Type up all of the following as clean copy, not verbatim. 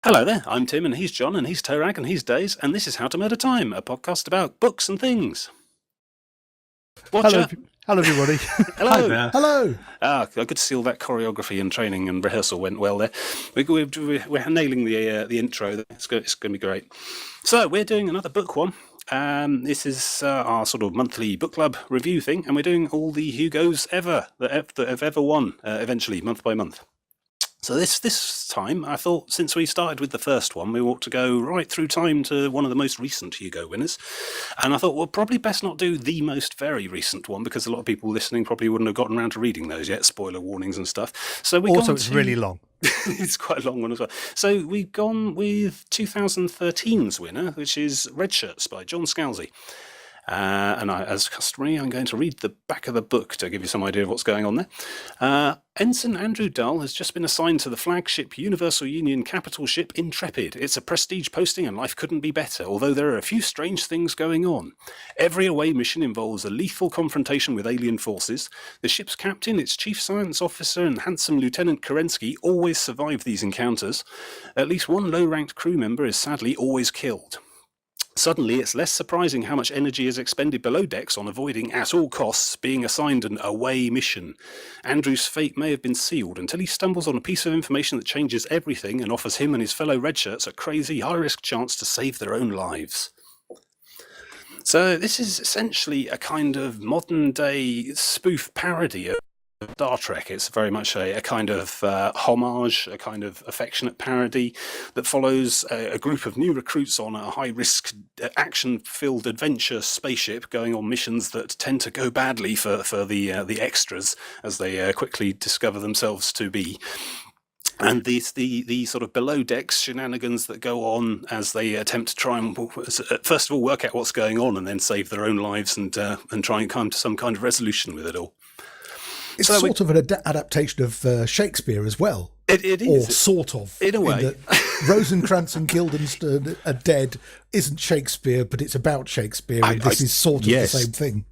Hello there, I'm Tim and he's John and he's Toerag and he's Days and this is How to Murder Time, a podcast about books and things. Hello, everybody. Hello. Hi there. Hello. Good to see all that choreography and training and rehearsal went well there. We're nailing the intro. It's going to be great. So we're doing another book one. This is our sort of monthly book club review thing, and we're doing all the Hugos that have ever won, eventually, month by month. So this time, I thought, since we started with the first one, we ought to go right through time to one of the most recent Hugo winners. And I thought, well, probably best not do the most very recent one, because a lot of people listening probably wouldn't have gotten around to reading those yet, spoiler warnings and stuff. So it's really long. It's quite a long one as well. So we've gone with 2013's winner, which is Redshirts by John Scalzi. And as customary, I'm going to read the back of the book to give you some idea of what's going on there. Ensign Andrew Dull has just been assigned to the flagship Universal Union capital ship Intrepid. It's a prestige posting and life couldn't be better, although there are a few strange things going on. Every away mission involves a lethal confrontation with alien forces. The ship's captain, its chief science officer, and handsome Lieutenant Kerensky always survive these encounters. At least one low-ranked crew member is sadly always killed. Suddenly, it's less surprising how much energy is expended below decks on avoiding, at all costs, being assigned an away mission. Andrew's fate may have been sealed until he stumbles on a piece of information that changes everything and offers him and his fellow Redshirts a crazy, high-risk chance to save their own lives. So this is essentially a kind of modern-day spoof parody of Star Trek. It's very much a kind of homage, a kind of affectionate parody that follows a group of new recruits on a high-risk, action-filled adventure spaceship going on missions that tend to go badly for the extras, as they quickly discover themselves to be. And the sort of below decks shenanigans that go on as they attempt to try and first of all work out what's going on and then save their own lives and try and come to some kind of resolution with it all. It's sort of an adaptation of Shakespeare as well. It is. Or sort of. In a way. Rosencrantz and Guildenstern are dead isn't Shakespeare, but it's about Shakespeare, and this is sort of the same thing.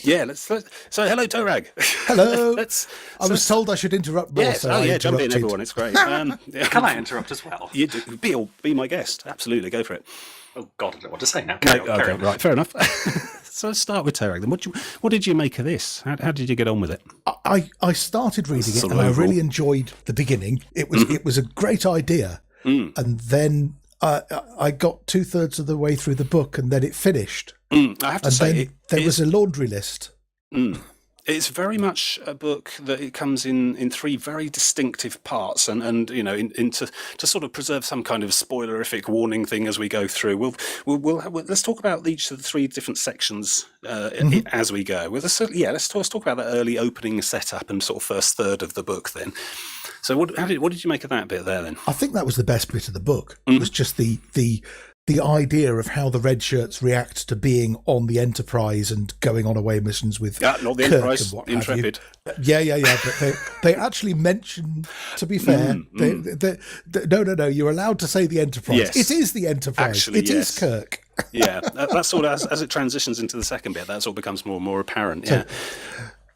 Yeah, so hello, Toerag. Hello. I was told I should interrupt more. Yes, jump in, everyone. It's great. Can I interrupt as well? You do, be my guest. Absolutely, go for it. Oh God, I don't know what to say now. Carry on. Right, fair enough. So let's start with Toerag then. What did you make of this? How did you get on with it? I started reading it and I really enjoyed the beginning. It was a great idea, and then I got 2/3 of the way through the book, and then it finished. I have to say, there was a laundry list. It's very much a book that it comes in three very distinctive parts, and you know, to sort of preserve some kind of spoilerific warning thing as we go through. Let's talk about each of the three different sections as we go. Let's talk about that early opening setup and sort of first third of the book then. So what did you make of that bit there then? I think that was the best bit of the book. It was just the idea of how the Redshirts react to being on the Enterprise and going on away missions with not the Kirk Enterprise, and what Intrepid. Yeah. But they actually mention, to be fair, no. You're allowed to say the Enterprise. Yes. It is the Enterprise. Actually, it is Kirk. Yeah, that's sort of as it transitions into the second bit. That sort of becomes more and more apparent. Yeah.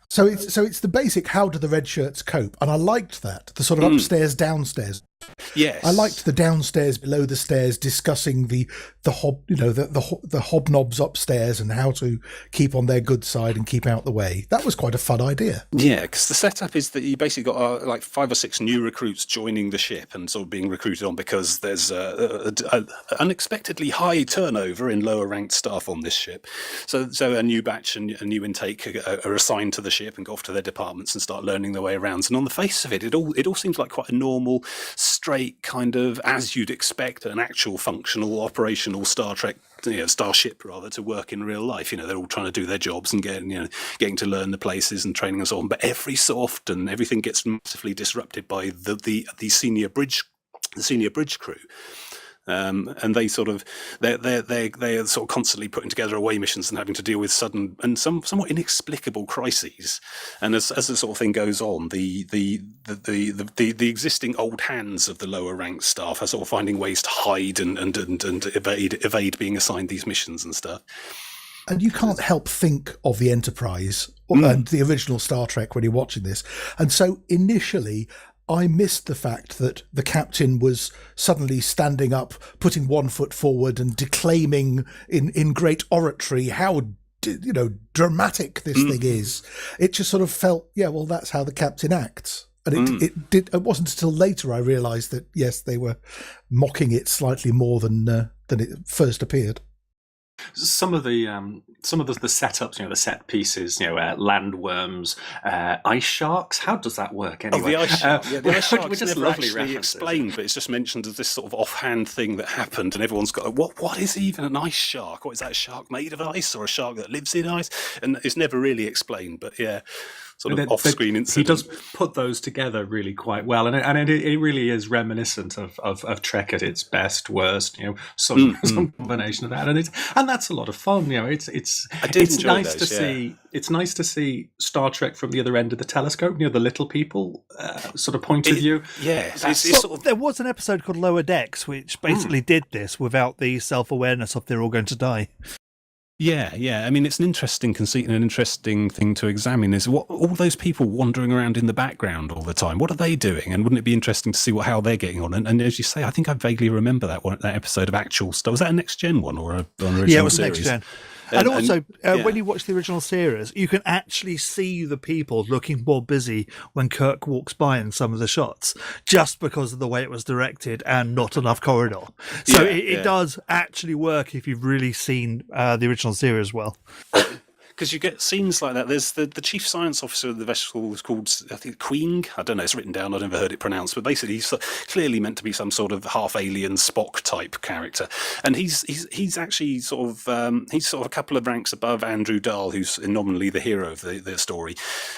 So it's the basic. How do the Redshirts cope? And I liked that, the sort of upstairs downstairs. Yes, I liked the downstairs below the stairs discussing the hobnobs upstairs and how to keep on their good side and keep out the way. That was quite a fun idea. Yeah, because the setup is that you basically got like 5 or 6 new recruits joining the ship and sort of being recruited on because there's a unexpectedly high turnover in lower ranked staff on this ship. So a new batch and a new intake are assigned to the ship and go off to their departments and start learning their way around. And on the face of it, it all seems like quite a normal, straight kind of, as you'd expect, an actual functional, operational Star Trek, starship rather, to work in real life. They're all trying to do their jobs and getting to learn the places and training and so on. But every so often, everything gets massively disrupted by the senior bridge crew. And they're sort of constantly putting together away missions and having to deal with sudden and somewhat inexplicable crises. And as the sort of thing goes on, the existing old hands of the lower ranked staff are sort of finding ways to hide and evade being assigned these missions and stuff. And you can't help think of the Enterprise and the original Star Trek when you're watching this. And so initially, I missed the fact that the captain was suddenly standing up, putting one foot forward and declaiming in great oratory how dramatic this thing is. It just sort of felt, well, that's how the captain acts. And it wasn't until later I realised that, yes, they were mocking it slightly more than it first appeared. Some of the setups, the set pieces, landworms, ice sharks. How does that work anyway? The ice shark. The ice shark which is is never lovely actually references. explained, but it's just mentioned as this sort of offhand thing that happened, and everyone's got what is even an ice shark? What is that, a shark made of ice or a shark that lives in ice? And it's never really explained, but yeah. Sort of off-screen incident. He does put those together really quite well, and it really is reminiscent of Trek at its best, worst. Some combination of that, and that's a lot of fun. It's nice to see. It's nice to see Star Trek from the other end of the telescope. The little people sort of point of view. Yeah, there was an episode called Lower Decks, which basically did this without the self-awareness of they're all going to die. Yeah. I mean, it's an interesting conceit and an interesting thing to examine is what all those people wandering around in the background all the time. What are they doing? And wouldn't it be interesting to see how they're getting on? And as you say, I think I vaguely remember that episode of Actual Star. Was that a Next Gen one or an original Yeah, it was series? Next Gen. And when you watch the original series, you can actually see the people looking more busy when Kirk walks by in some of the shots, just because of the way it was directed and not enough corridor. So it does actually work if you've really seen the original series well. Because you get scenes like that. There's the chief science officer of the vessel is called, I think, Queen. I don't know, it's written down, I've never heard it pronounced, but basically he's clearly meant to be some sort of half-alien Spock type character. And he's actually sort of a couple of ranks above Andrew Dahl, who's nominally the hero of the story,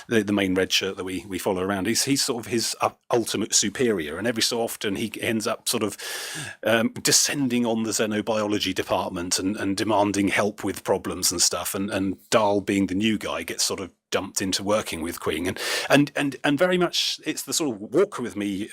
the main red shirt that we follow around. He's sort of his ultimate superior, and every so often he ends up sort of descending on the xenobiology department and demanding help with problems and stuff, and Dahl, being the new guy, gets sort of dumped into working with Queen, and very much it's the sort of walk with me,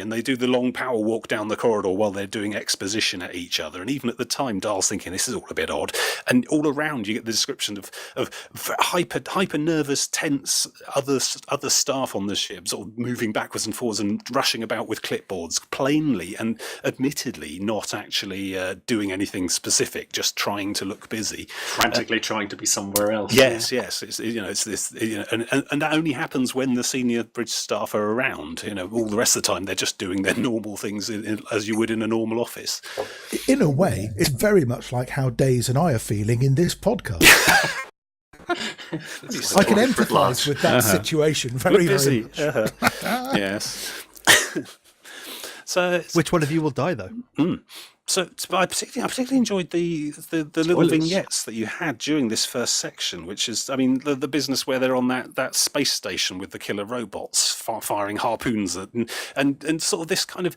and they do the long power walk down the corridor while they're doing exposition at each other. And even at the time, Dahl's thinking this is all a bit odd. And all around you get the description of hyper nervous, tense other staff on the ship, sort of moving backwards and forwards and rushing about with clipboards, plainly and admittedly not actually doing anything specific, just trying to look busy, frantically trying to be somewhere else. Yes. It's this, and that only happens when the senior bridge staff are around. All the rest of the time they're just doing their normal things as you would in a normal office. In a way, it's very much like how Days and I are feeling in this podcast. I can empathise with that situation very, very much. Yes. So, which one of you will die, though? So I particularly enjoyed the little vignettes that you had during this first section, which is, I mean, the business where they're on that space station with the killer robots firing harpoons at, and sort of this kind of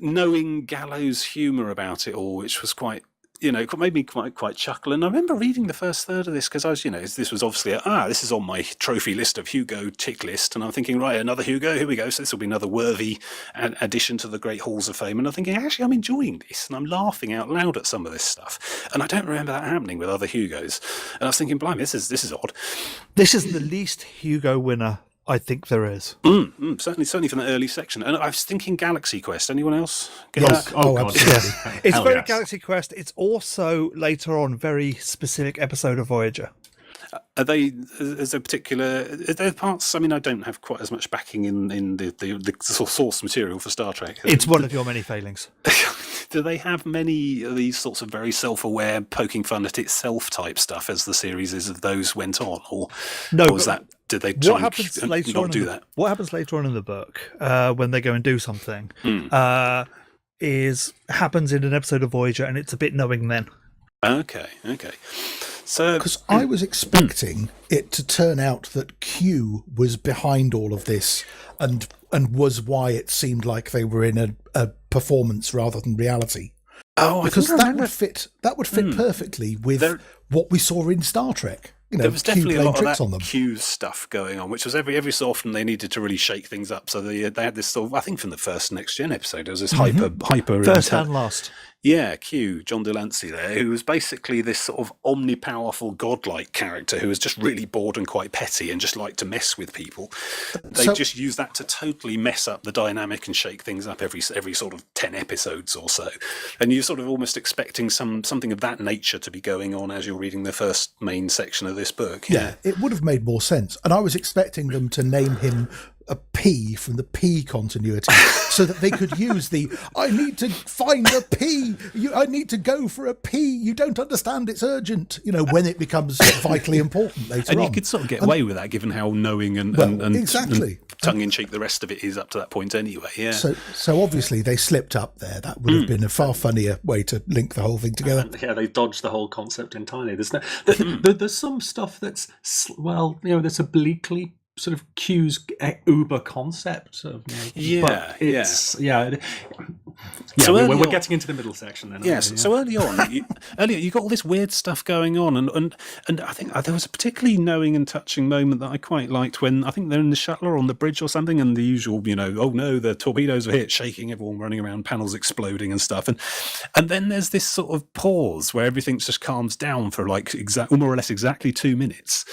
knowing gallows humour about it all, which was quite, it made me quite chuckle. And I remember reading the first third of this because I was, this was obviously this is on my trophy list of Hugo tick list, and I'm thinking, right, another Hugo, here we go. So this will be another worthy addition to the Great Halls of Fame. And I'm thinking, actually, I'm enjoying this, and I'm laughing out loud at some of this stuff. And I don't remember that happening with other Hugos. And I was thinking, blimey, this is odd. This is the least Hugo winner I think there is. Certainly from the early section. And I was thinking Galaxy Quest. Anyone else get Yes. that? Oh, absolutely. Yes. It's Hell very yes. Galaxy Quest. It's also later on very specific episode of Voyager. Are they? Is there particular? Are there parts? I mean, I don't have quite as much backing in the source material for Star Trek. It's one of your many failings. Do they have many of these sorts of very self-aware, poking fun at itself type stuff as the series of those went on, or was that? Did they try and not do that? What happens later on in the book when they go and do something happens in an episode of Voyager, and it's a bit knowing then. Okay. So, because I was expecting it to turn out that Q was behind all of this and was why it seemed like they were in a performance rather than reality. Oh, because that would fit perfectly with what we saw in Star Trek. There was definitely a lot of that on them. Q stuff going on, which was every so often they needed to really shake things up. So they had this sort of, I think from the first Next Gen episode, there was this hyper first and last. Yeah, Q, John Delancey there, who was basically this sort of omnipowerful, godlike character who was just really bored and quite petty and just liked to mess with people. They just use that to totally mess up the dynamic and shake things up every sort of 10 episodes or so. And you're sort of almost expecting something of that nature to be going on as you're reading the first main section of this book. Yeah, it would have made more sense. And I was expecting them to name him a P from the P continuity so that they could use the I need to find a P, I need to go for a P, you don't understand, it's urgent, when it becomes vitally important later on. And you could sort of get away with that given how knowing and exactly tongue-in-cheek the rest of it is up to that point anyway. Yeah. So obviously they slipped up there. That would have been a far funnier way to link the whole thing together. Yeah, they dodged the whole concept entirely. There's some stuff that's that's obliquely sort of Q's Uber concept. We're getting into the middle section then. Yes. So early on, you got all this weird stuff going on, and I think there was a particularly knowing and touching moment that I quite liked when I think they're in the shuttle or on the bridge or something, and the usual, oh no, the torpedoes are hit, shaking, everyone running around, panels exploding and stuff, and then there's this sort of pause where everything just calms down for like more or less exactly 2 minutes,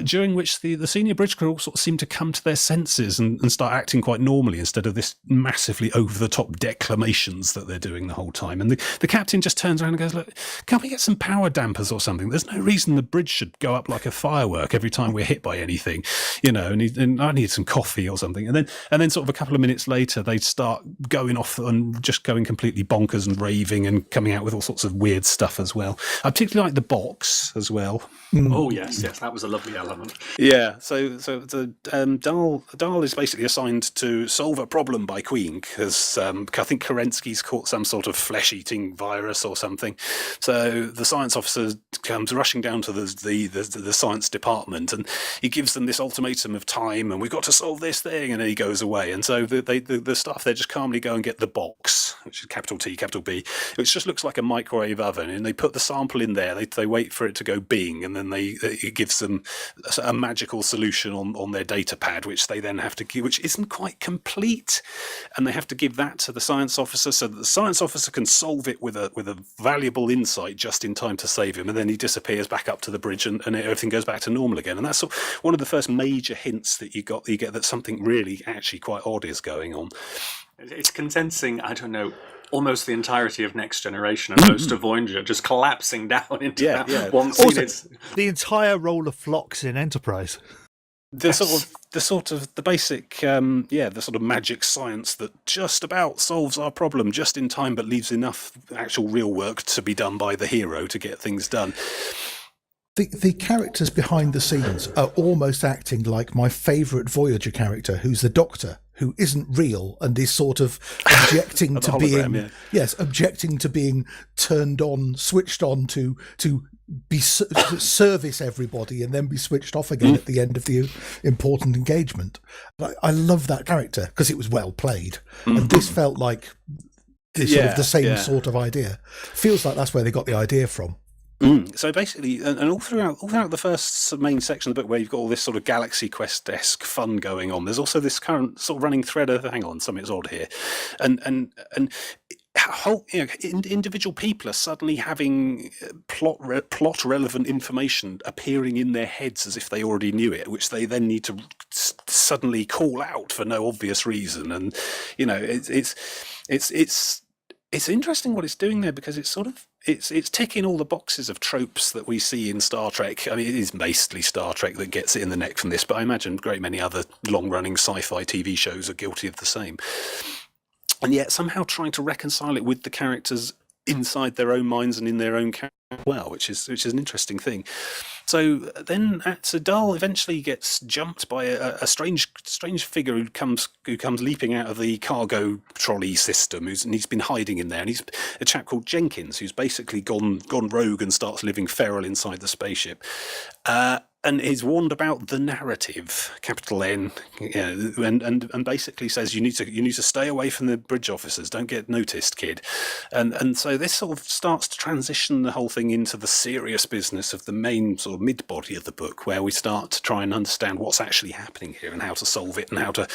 during which the senior bridge crew all sort of seem to come to their senses and start acting quite normally instead of this massively over-the-top declamations that they're doing the whole time. And the captain just turns around and goes, look, can't we get some power dampers or something? There's no reason the bridge should go up like a firework every time we're hit by anything, and I need some coffee or something. And then sort of a couple of minutes later, they start going off and just going completely bonkers and raving and coming out with all sorts of weird stuff as well. I particularly like the box as well. Oh, yes, that was a lovely element. Yeah, so Dahl is basically assigned to solve a problem by Queen because I think Kerensky's caught some sort of flesh-eating virus or something. So the science officer comes rushing down to the science department, and he gives them this ultimatum of time, and we've got to solve this thing, and then he goes away. And so the staff there just calmly go and get the box, which is capital T, capital B, which just looks like a microwave oven, and they put the sample in there. They wait for it to go bing, and then it gives them a magical solution on their data pad, which they then have to give, which isn't quite complete, and they have to give that to the science officer so that the science officer can solve it with a valuable insight just in time to save him, and then he disappears back up to the bridge, and everything goes back to normal again. And that's one of the first major hints that you get that something really actually quite odd is going on. It's condensing, I don't know, almost the entirety of Next Generation and most of Voyager just collapsing down into that one scene. Also, the entire role of Phlox in Enterprise. The sort of basic the sort of magic science that just about solves our problem just in time, but leaves enough actual real work to be done by the hero to get things done. The characters behind the scenes are almost acting like my favourite Voyager character, who's the Doctor, who isn't real and is sort of objecting to being objecting to being turned on, switched on to be to service everybody and then be switched off again at the end of the important engagement. I love that character because it was well played, and this felt like the same sort of idea. Feels like that's where they got the idea from. So basically, and all throughout the first main section of the book, where you've got all this sort of Galaxy Quest-esque fun going on, there's also this current sort of running thread of hang on, something's odd here, and individual people are suddenly having plot relevant information appearing in their heads as if they already knew it, which they then need to suddenly call out for no obvious reason, and it's interesting what it's doing there, because it's sort of it's ticking all the boxes of tropes that we see in Star Trek. I mean, it is basically Star Trek that gets it in the neck from this, but I imagine a great many other long-running sci-fi TV shows are guilty of the same. And yet somehow trying to reconcile it with the characters inside their own minds and in their own character as well, which is an interesting thing. So then, Dahl eventually gets jumped by a strange figure who comes leaping out of the cargo trolley system, and he's been hiding in there. And he's a chap called Jenkins, who's basically gone rogue and starts living feral inside the spaceship. And is warned about the narrative, capital N, and basically says you need to stay away from the bridge officers. Don't get noticed, kid. And so this sort of starts to transition the whole thing into the serious business of the main sort of mid body of the book, where we start to try and understand what's actually happening here and how to solve it and how to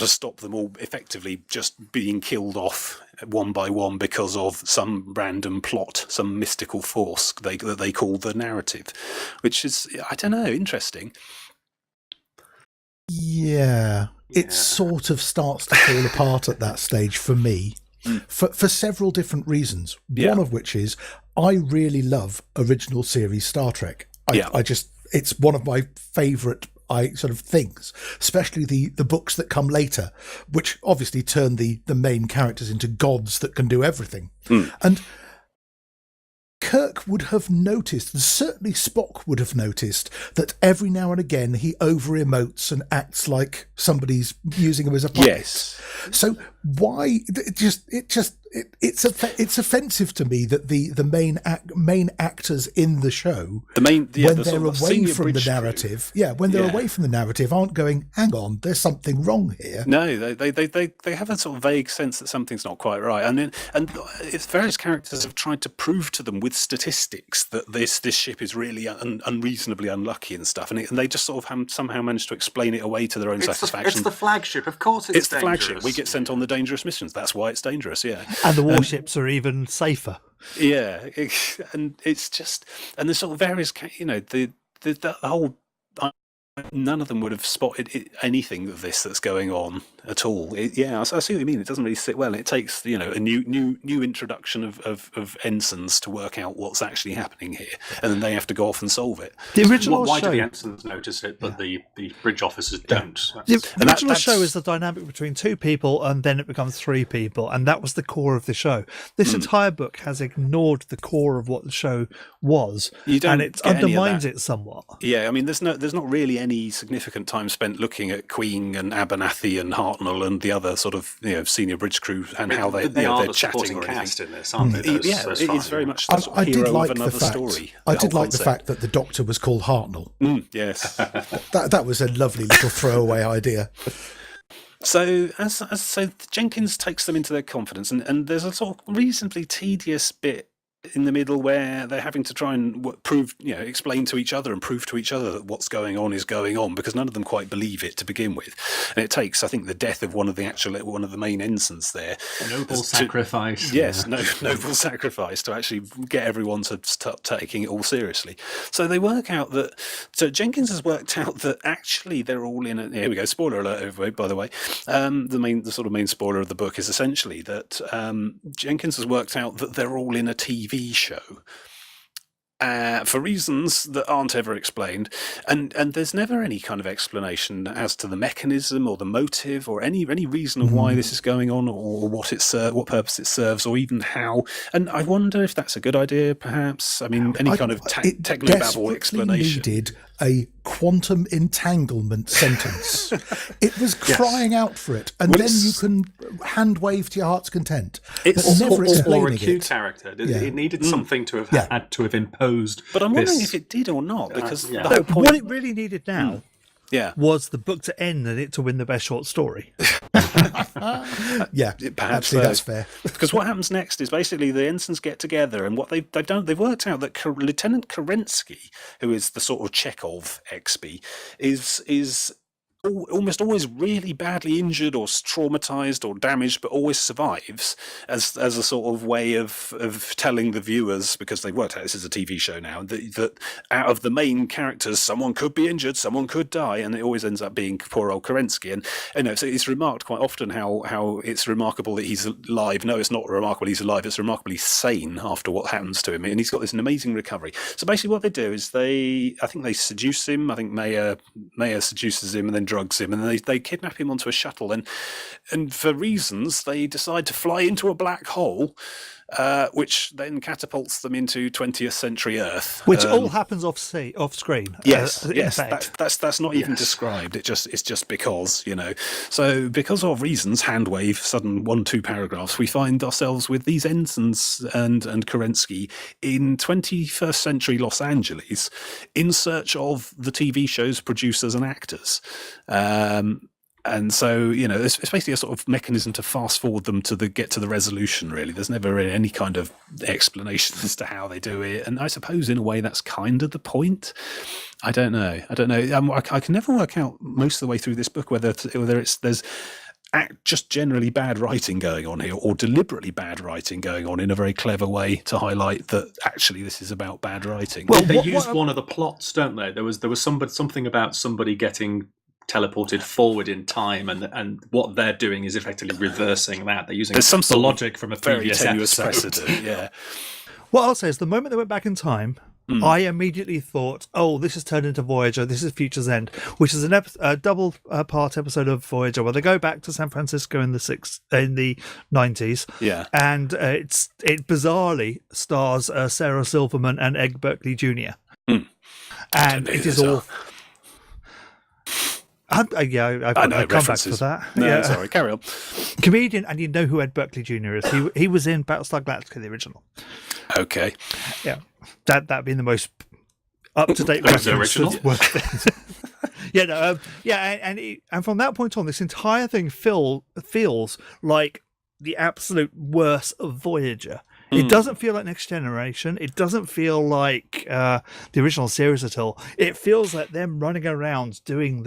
stop them all effectively just being killed off one by one because of some random plot, some mystical force that they call the narrative, which is, I don't know, interesting. Yeah, it sort of starts to fall apart at that stage for me, for several different reasons. One of which is I really love original series Star Trek. It's one of my favourite sort of things, especially the books that come later, which obviously turn the main characters into gods that can do everything. And Kirk would have noticed, and certainly Spock would have noticed, that every now and again he over-emotes and acts like somebody's using him as a puppet. Yes. So why it's offensive to me that the main actors in the show, when they're away from the narrative, away from the narrative, aren't going, hang on, there's something wrong here. No, they have a sort of vague sense that something's not quite right, and it's various characters have tried to prove to them with statistics that this ship is really unreasonably unlucky and stuff, and they just sort of somehow managed to explain it away to their own satisfaction. It's the flagship, of course. It's the flagship. We get sent on the dangerous missions. That's why it's dangerous. Yeah. And the warships are even safer. Yeah, and it's just, and there's sort of various, the whole. None of them would have spotted anything of this that's going on at all. I see what you mean. It doesn't really sit well. It takes a new introduction of ensigns to work out what's actually happening here, and then they have to go off and solve it. The original Why show, do the ensigns notice it, but the bridge officers don't? The original show is the dynamic between two people, and then it becomes three people, and that was the core of the show. This entire book has ignored the core of what the show was, and it undermines it somewhat. Yeah, I mean, there's not really any significant time spent looking at Queen and Abernathy and Hartnell and the other sort of senior bridge crew and how they're chatting or anything. In this, aren't they? It's very much the sort of hero of another story. I did like the fact that the Doctor was called Hartnell. Yes, that was a lovely little throwaway idea. So so Jenkins takes them into their confidence, and there's a sort of reasonably tedious bit in the middle where they're having to try and explain to each other and prove to each other that what's going on is going on, because none of them quite believe it to begin with. And it takes, I think, the death of one of the main ensigns there. Noble sacrifice. Yes, noble sacrifice to actually get everyone to start taking it all seriously. So they work out that. So Jenkins has worked out that actually they're all in. Here we go. Spoiler alert, everybody. By the way, the sort of main spoiler of the book is essentially that Jenkins has worked out that they're all in a TV show for reasons that aren't ever explained, and there's never any kind of explanation as to the mechanism or the motive or any reason of why this is going on, or what purpose it serves, or even how. And I wonder if that's a good idea, perhaps. I mean, any kind of technobabble explanation. Needed a quantum entanglement sentence. It was crying out for it, and then you can hand wave to your heart's content. It's never explaining or a cue it. character. It needed something to have had to have imposed. But I'm wondering if it did or not, because the whole point. What it really needed now was the book to end and it to win the best short story. Perhaps that's fair. Because what happens next is basically the ensigns get together, and what they've worked out that Lieutenant Kerensky, who is the sort of Chekhov XB, is almost always really badly injured or traumatized or damaged, but always survives as a sort of way of telling the viewers, because they've worked out this is a TV show now, that out of the main characters, someone could be injured, someone could die, and it always ends up being poor old Kerensky. And so it's remarked quite often how it's remarkable that he's alive. No, it's not remarkable he's alive. It's remarkably sane after what happens to him, and he's got this amazing recovery. So basically, what they do is I think they seduce him. I think Maya seduces him and then drugs him, and then they kidnap him onto a shuttle, and for reasons they decide to fly into a black hole, which then catapults them into 20th century Earth, which all happens off screen. Yes, that's not even described. It's just because, So because of reasons, hand wave, sudden 1-2 paragraphs, we find ourselves with these ensigns and Kerensky in 21st century Los Angeles, in search of the TV show's producers and actors. And so, it's basically a sort of mechanism to fast forward them to get to the resolution, really. There's never any kind of explanation as to how they do it. And I suppose, in a way, that's kind of the point. I don't know. I can never work out most of the way through this book whether there's just generally bad writing going on here, or deliberately bad writing going on in a very clever way to highlight that actually this is about bad writing. Well, they used one of the plots, don't they? There was something about somebody getting teleported forward in time, and what they're doing is effectively reversing that. They're using the logic from a previous episode. Precedent, yeah. What I'll say is, the moment they went back in time, I immediately thought, "Oh, this has turned into Voyager. This is Future's End," which is a double part episode of Voyager where they go back to San Francisco in the 90s. Yeah, and it bizarrely stars Sarah Silverman and Ed Berkeley Jr. And it is all. I've come back to that. No, sorry, carry on. Comedian, and you know who Ed Berkeley Jr. is. He was in Battlestar Galactica, the original. Okay. Yeah, that being the most up to date. Was the original? And from that point on, this entire thing feels like the absolute worst of Voyager. It doesn't feel like Next Generation. It doesn't feel like the original series at all. It feels like them running around doing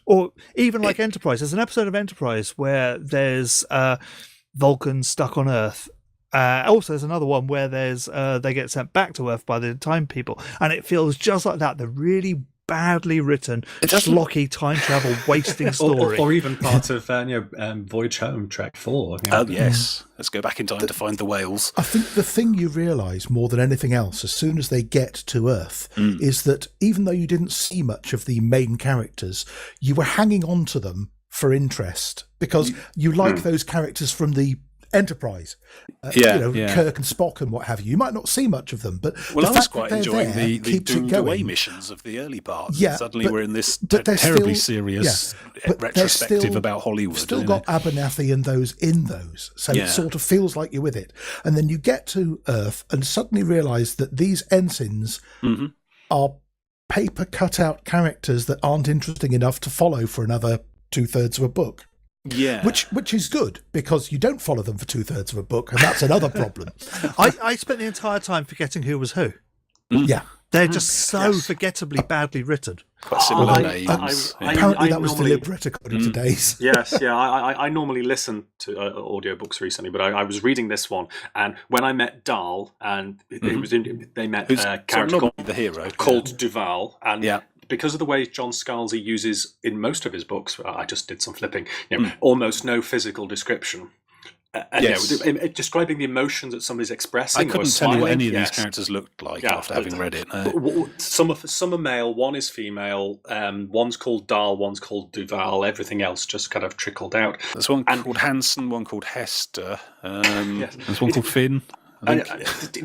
or even like Enterprise. There's an episode of Enterprise where there's Vulcans stuck on Earth. Also, there's another one where they get sent back to Earth by the time people, and it feels just like that. The really badly written, schlocky time travel wasting story, or even part of Voyage Home Track 4. Oh yes, let's go back in time to find the whales. I think the thing you realise more than anything else, as soon as they get to Earth, is that even though you didn't see much of the main characters, you were hanging on to them for interest because you like those characters from the Enterprise, Kirk and Spock and what have you. You might not see much of them, but I was quite enjoying the doomed away missions of the early part. Yeah, suddenly we're in this terribly serious retrospective about Hollywood. Still got Abernathy and those in those, so it sort of feels like you're with it. And then you get to Earth and suddenly realise that these ensigns are paper cutout characters that aren't interesting enough to follow for another 2/3 of a book. Yeah, which is good because you don't follow them for 2/3 of a book, and that's another problem. I spent the entire time forgetting who was who. Yeah, they're just so forgettably badly written. Quite similar names. Apparently, that was deliberate according to Days. Yes, yeah. I normally listen to audiobooks recently, but I was reading this one, and when I met Dahl, and they met a character called the hero called Duval, and because of the way John Scalzi uses in most of his books, I just did some flipping, almost no physical description. Describing the emotions that somebody's expressing. I couldn't tell you what any of these characters looked like after having read it. No. Some are male, one is female, one's called Dahl, one's called Duval, everything else just kind of trickled out. There's one called Hansen, one called Hester, there's one called Finn.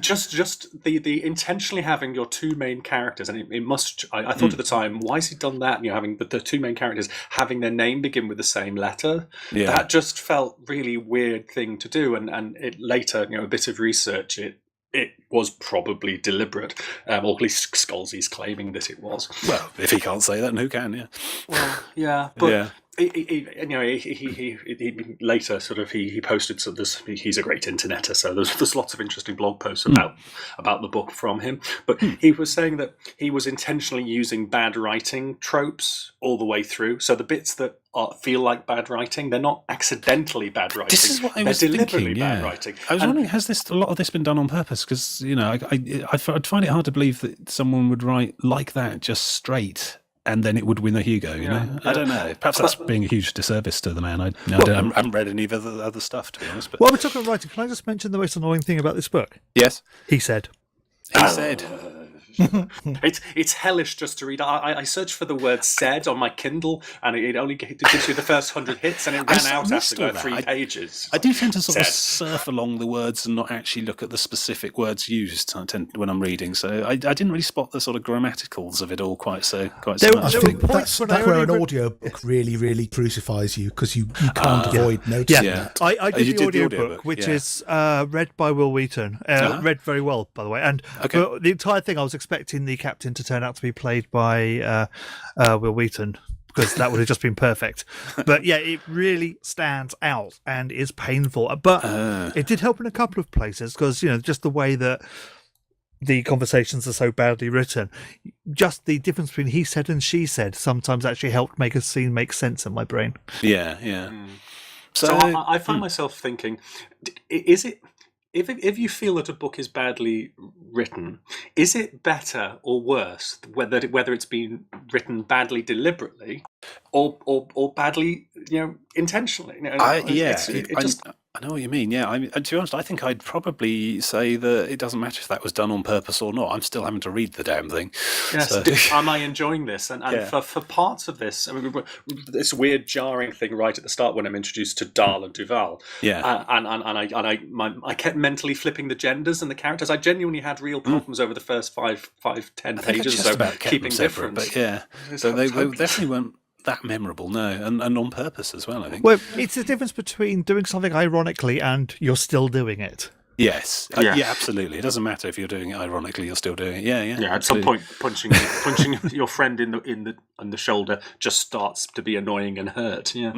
Just the intentionally having your two main characters, and it must. I thought at the time, why has he done that? Having the two main characters having their name begin with the same letter. Yeah. That just felt really weird thing to do, and it later, a bit of research, it was probably deliberate, or at least Scalzi's claiming that it was. Well, if he can't say that, then who can? Yeah. Well, yeah, but. Yeah. He later sort of he posted he's a great interneter, so there's lots of interesting blog posts about the book from him. But he was saying that he was intentionally using bad writing tropes all the way through. So the bits that feel like bad writing, they're not accidentally bad writing. This is what I was deliberately thinking. Bad writing. I was wondering, has a lot of this been done on purpose? Because I'd find it hard to believe that someone would write like that just straight. And then it would win a Hugo, you know? I don't know. Perhaps that's being a huge disservice to the man. I haven't read any of the other stuff, to be honest. But while we're talking about writing, can I just mention the most annoying thing about this book? Yes. He said. It's hellish just to read. I searched for the word "said" on my Kindle, and it only gives you the first 100 hits, and it ran out after about 3 pages. I do tend to sort of surf along the words and not actually look at the specific words used when I'm reading. So I didn't really spot the sort of grammaticals of it all quite so much. I think that's where an audiobook really, really crucifies you, because you can't avoid noticing that. I did the audiobook, which is read by Will Wheaton. Read very well, by the way. And the entire thing, I was expecting the captain to turn out to be played by Will Wheaton, because that would have just been perfect. But yeah, it really stands out and is painful. But it did help in a couple of places, because just the way that the conversations are so badly written. Just the difference between he said and she said sometimes actually helped make a scene make sense in my brain. Yeah. So I find myself thinking, is it, if you feel that a book is badly written, is it better or worse whether it's been written badly deliberately or badly, intentionally? I know what you mean. Yeah, and to be honest, I think I'd probably say that it doesn't matter if that was done on purpose or not. I'm still having to read the damn thing. Yes. So. Am I enjoying this? And for parts of this, I mean, this weird jarring thing right at the start when I'm introduced to Dahl and Duval. Yeah. I kept mentally flipping the genders and the characters. I genuinely had real problems over the first 10 pages or so keeping difference. But yeah, so they definitely weren't that memorable, no, and on purpose as well, I think. Well, it's the difference between doing something ironically and you're still doing it. Yes. Yeah, absolutely. It doesn't matter if you're doing it ironically; you're still doing it. Yeah. Yeah. At some point, punching your friend in the shoulder just starts to be annoying and hurt. Yeah.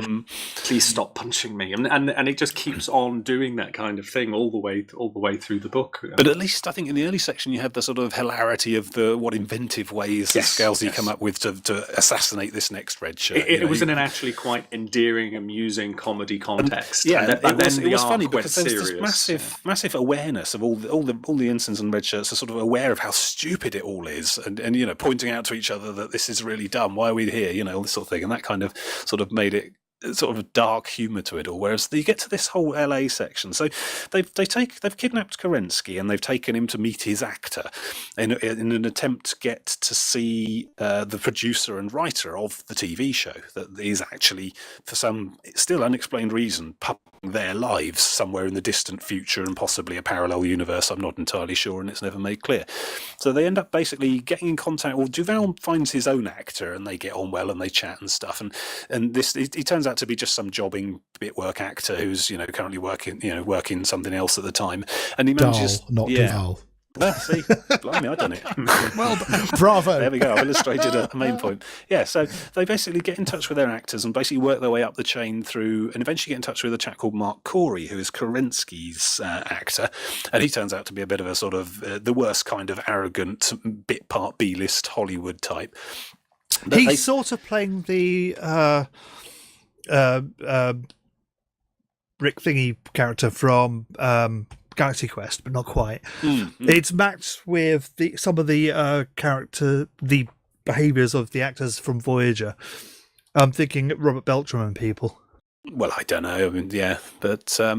Please stop punching me, and it just keeps on doing that kind of thing all the way through the book. But at least I think in the early section you had the sort of hilarity of what inventive ways that Scalzi come up with to assassinate this next red shirt. It was in an actually quite endearing, amusing comedy context. It was funny because there was this massive awareness of all the ensigns and red shirts are sort of aware of how stupid it all is, and pointing out to each other that this is really dumb. Why are we here? All this sort of thing, and that kind of sort of made it sort of a dark humour to it all. Whereas you get to this whole LA section, so they've kidnapped Kerensky and they've taken him to meet his actor in an attempt to get to see the producer and writer of the TV show that is actually, for some still unexplained reason, publishing their lives somewhere in the distant future and possibly a parallel universe. I'm not entirely sure, and it's never made clear. So they end up basically getting in contact. Well, Duval finds his own actor, and they get on well, and they chat and stuff. And this he turns out to be just some jobbing bit work actor who's currently working something else at the time, and he manages Duval. Well, see, blimey, I've done it. Well, bravo. There we go. I've illustrated a main point. Yeah, so they basically get in touch with their actors and basically work their way up the chain through, and eventually get in touch with a chap called Mark Corey, who is Kerensky's actor, and he turns out to be a bit of a sort of the worst kind of arrogant bit part B-list Hollywood type. But he's sort of playing the Rick Thingy character from Galaxy Quest, but not quite. It's matched with some of the behaviours of the actors from Voyager. I'm thinking Robert Beltram and people. Well, I don't know. I mean, yeah, but they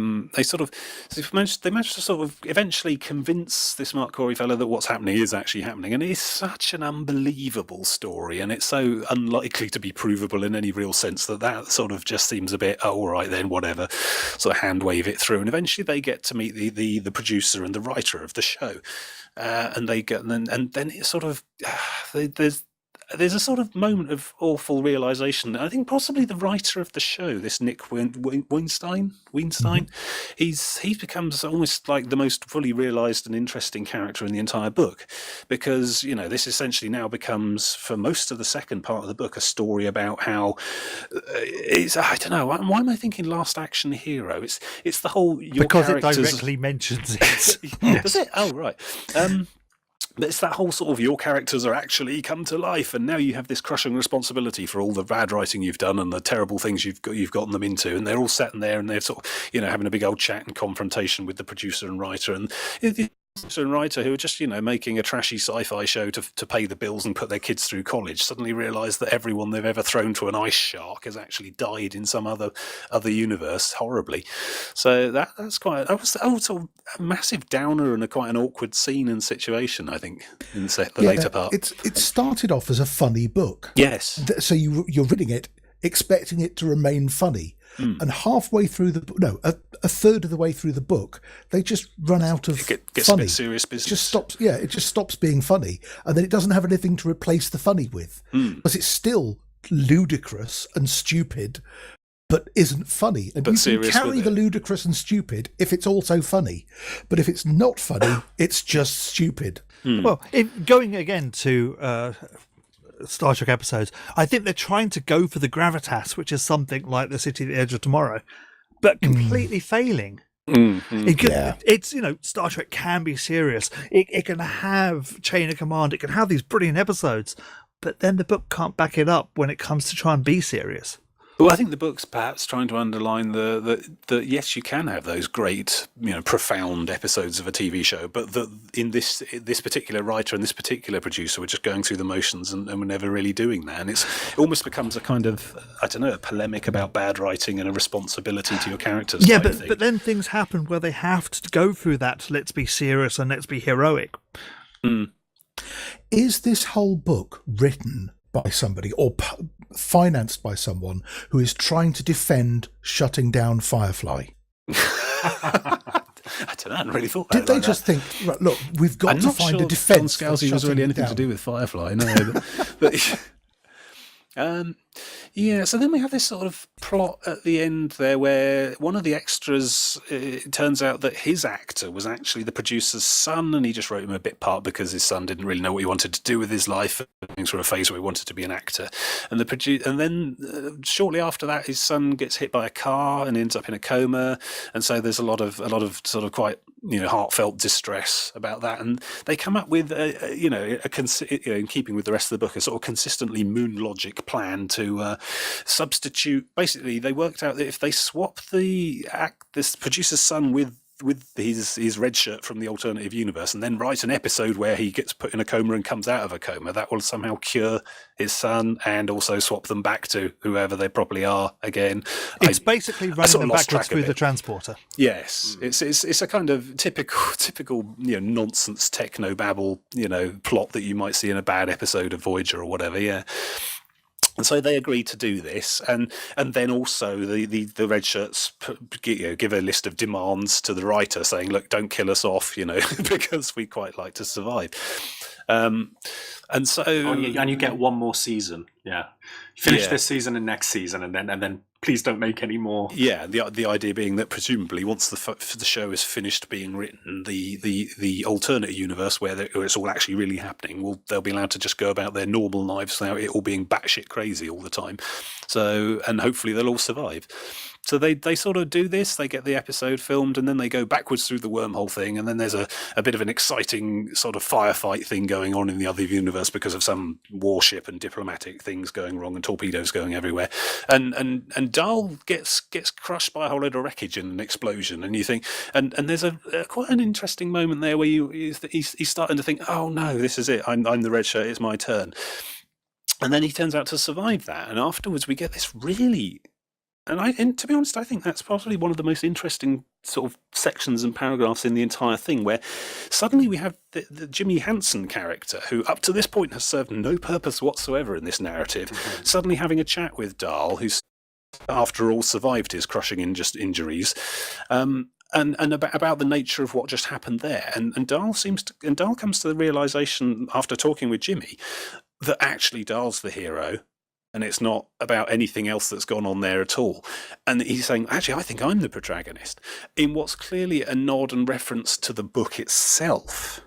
managed to sort of eventually convince this Mark Corey fellow that what's happening is actually happening, and it's such an unbelievable story, and it's so unlikely to be provable in any real sense that sort of just seems a bit, all right then, whatever, sort of hand wave it through, and eventually they get to meet the producer and the writer of the show, and then it's sort of there's a sort of moment of awful realisation. I think possibly the writer of the show, this Nick Weinstein, he becomes almost like the most fully realised and interesting character in the entire book, because this essentially now becomes, for most of the second part of the book, a story about how I don't know, why am I thinking Last Action Hero? It's the whole because it directly mentions it. Does it? Oh right. But it's that whole sort of your characters are actually come to life, and now you have this crushing responsibility for all the bad writing you've done and the terrible things you've gotten them into, and they're all sitting there and they're sort of having a big old chat and confrontation with the producer and writer, and the producer and writer who are just making a trashy sci-fi show to pay the bills and put their kids through college suddenly realise that everyone they've ever thrown to an ice shark has actually died in some other universe horribly. So that was sort of a massive downer and quite an awkward scene and situation, I think, in the later part. It started off as a funny book. Yes. So you're reading it expecting it to remain funny. And halfway through a third of the way through the book, they just run out of gets funny. A bit serious business. It just stops being funny, and then it doesn't have anything to replace the funny with, because it's still ludicrous and stupid, but isn't funny. And you can carry the ludicrous and stupid if it's also funny, but if it's not funny, it's just stupid. Well, going again to Star Trek episodes, I think they're trying to go for the gravitas, which is something like The City at the Edge of Tomorrow, but completely failing. It's Star Trek can be serious. It can have Chain of Command. It can have these brilliant episodes, but then the book can't back it up when it comes to try and be serious. Well, I think the book's perhaps trying to underline the yes, you can have those great, profound episodes of a TV show, but that in this particular writer and this particular producer were just going through the motions and were never really doing that. And it almost becomes a kind of, I don't know, a polemic about bad writing and a responsibility to your characters. Yeah, but then things happen where they have to go through that. Let's be serious and let's be heroic. Mm. Is this whole book written by somebody or financed by someone who is trying to defend shutting down Firefly? I don't know. I hadn't really thought about Did it they like just that. think, right, look, we've got I'm to not find sure a defence? John Scalzi was really anything to do with Firefly, no. but yeah, so then we have this sort of plot at the end there where one of the extras, it turns out that his actor was actually the producer's son, and he just wrote him a bit part because his son didn't really know what he wanted to do with his life. Things were a phase where he wanted to be an actor. And then shortly after that, his son gets hit by a car and ends up in a coma. And so there's a lot of sort of quite heartfelt distress about that. And they come up with in keeping with the rest of the book, a sort of consistently moon logic plan to substitute. Basically, they worked out that if they swap this producer's son with his red shirt from the alternative universe and then write an episode where he gets put in a coma and comes out of a coma, that will somehow cure his son and also swap them back to whoever they probably are again. It's basically running them backwards through the transporter. Yes, it's a kind of typical nonsense technobabble plot that you might see in a bad episode of Voyager or whatever. Yeah. And so they agreed to do this, and then also the red shirts give a list of demands to the writer saying, look, don't kill us off, because we quite like to survive. And so and you get one more season. Yeah, finish this season and next season, and then please don't make any more. Yeah, the idea being that presumably once the show is finished being written, the alternate universe where it's all actually really happening, they'll be allowed to just go about their normal lives without it all being batshit crazy all the time. So, and hopefully they'll all survive. So they sort of do this, they get the episode filmed, and then they go backwards through the wormhole thing, and then there's a bit of an exciting sort of firefight thing going on in the other universe because of some warship and diplomatic things going wrong and torpedoes going everywhere. And Dahl gets crushed by a whole load of wreckage in an explosion, and you think, and there's a quite an interesting moment there where he's starting to think, oh no, this is it, I'm the red shirt, it's my turn. And then he turns out to survive that, and afterwards we get this really... And to be honest, I think that's probably one of the most interesting sort of sections and paragraphs in the entire thing, where suddenly we have the Jimmy Hansen character, who up to this point has served no purpose whatsoever in this narrative, suddenly having a chat with Dahl, who's after all survived his crushing injuries, and about the nature of what just happened there. And Dahl comes to the realization after talking with Jimmy that actually Dahl's the hero. And it's not about anything else that's gone on there at all. And he's saying, actually, I think I'm the protagonist, in what's clearly a nod and reference to the book itself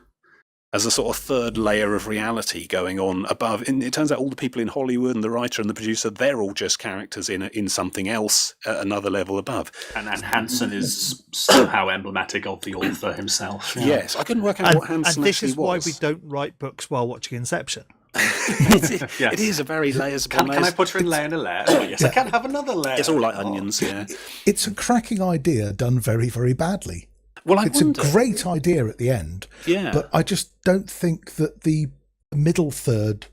as a sort of third layer of reality going on above. And it turns out all the people in Hollywood and the writer and the producer, they're all just characters in something else at another level above. And Hansen is somehow emblematic of the author himself. Yeah. Yes, I couldn't work out what Hansen actually was. And this is why we don't write books while watching Inception. It is a very layers upon layers. Can I put her in layer and a layer? Oh, yes, I can have another layer. It's all like onions, yeah. It's a cracking idea done very, very badly. Well, it's a great idea at the end, but I just don't think that the middle third